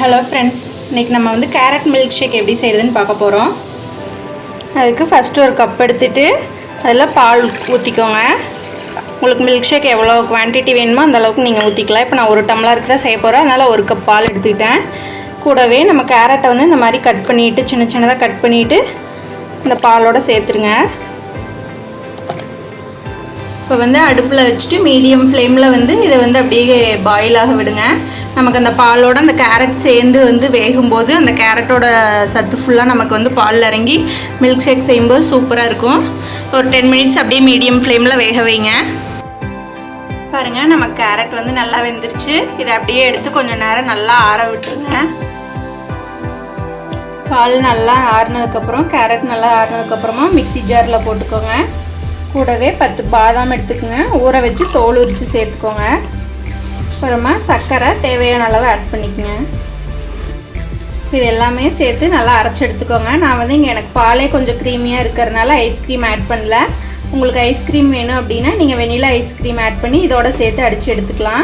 Hello friends, இன்றைக்கி நம்ம வந்து கேரட் மில்க் ஷேக் எப்படி செய்கிறதுன்னு பார்க்க போகிறோம். அதுக்கு ஃபஸ்ட்டு ஒரு கப் எடுத்துகிட்டு அதில் பால் ஊற்றிக்கோங்க. உங்களுக்கு மில்க் ஷேக் எவ்வளோ குவான்டிட்டி வேணுமோ அந்த அளவுக்கு நீங்கள் ஊற்றிக்கலாம். இப்போ நான் ஒரு டம்ளருக்கு தான் செய்ய போகிறேன், அதனால் ஒரு கப் பால் எடுத்துக்கிட்டேன். கூடவே நம்ம கேரட்டை வந்து இந்த மாதிரி கட் பண்ணிவிட்டு சின்ன சின்னதாக கட் பண்ணிவிட்டு இந்த பாலோடு சேர்த்துருங்க. இப்போ வந்து அடுப்பில் வச்சுட்டு மீடியம் ஃப்ளேமில் வந்து இதை வந்து அப்படியே பாயில் ஆக விடுங்க. நமக்கு அந்த பாலோட அந்த கேரட் சேர்ந்து வந்து வேகும்போது அந்த கேரட்டோட சத்து ஃபுல்லாக நமக்கு வந்து பாலில் இறங்கி மில்க் ஷேக் செய்யும்போது சூப்பராக இருக்கும். ஒரு 10 மினிட்ஸ் அப்படியே மீடியம் ஃப்ளேமில் வேக வைங்க. பாருங்கள், நம்ம கேரட் வந்து நல்லா வெந்துருச்சு. இதை அப்படியே எடுத்து கொஞ்சம் நேரம் நல்லா ஆற விட்டுருங்க. பால் நல்லா ஆறுனதுக்கப்புறம் கேரட் நல்லா ஆறுனதுக்கப்புறமா மிக்ஸி ஜாரில் போட்டுக்கோங்க. கூடவே 10 பாதாம் எடுத்துக்கோங்க, ஊற வச்சு தோல் உரித்து சேர்த்துக்கோங்க. அப்புறமா சர்க்கரை தேவையான அளவு ஆட் பண்ணிக்கோங்க. இது எல்லாமே சேர்த்து நல்லா அரைச்சி எடுத்துக்கோங்க. நான் வந்து இங்கே எனக்கு பாலே கொஞ்சம் க்ரீமியாக இருக்கிறதுனால ஐஸ்கிரீம் ஆட் பண்ணல. உங்களுக்கு ஐஸ்கிரீம் வேணும் அப்படின்னா நீங்கள் வெனிலா ஐஸ்கிரீம் ஆட் பண்ணி இதோட சேர்த்து அடித்து எடுத்துக்கலாம்.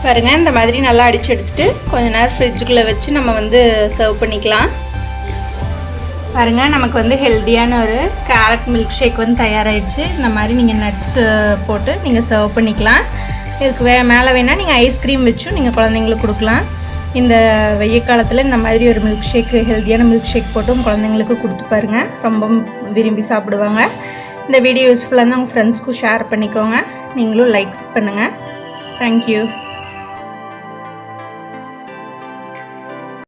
பாருங்கள், இந்த மாதிரி நல்லா அடித்து எடுத்துகிட்டு கொஞ்சம் நேரம் ஃப்ரிட்ஜுக்குள்ளே வச்சு நம்ம வந்து சர்வ் பண்ணிக்கலாம். பாருங்கள், நமக்கு வந்து ஹெல்த்தியான ஒரு கேரட் மில்க் ஷேக் வந்து தயாராகிடுச்சு. இந்த மாதிரி நீங்கள் நட்ஸ் போட்டு நீங்கள் சர்வ் பண்ணிக்கலாம். இதுக்கு மேலே வேணால் நீங்கள் ஐஸ்கிரீம் வச்சும் நீங்கள் குழந்தைங்களுக்கு கொடுக்கலாம். இந்த வெய்ய காலத்தில் இந்த மாதிரி ஒரு மில்க் ஷேக், ஹெல்த்தியான மில்க் ஷேக் போட்டு குழந்தைங்களுக்கு கொடுத்து பாருங்கள், ரொம்ப விரும்பி சாப்பிடுவாங்க. இந்த வீடியோ யூஸ்ஃபுல்லாக இருந்தால் உங்கள் ஃப்ரெண்ட்ஸ்க்கும் ஷேர் பண்ணிக்கோங்க. நீங்களும் லைக் பண்ணுங்கள். தேங்க்யூ.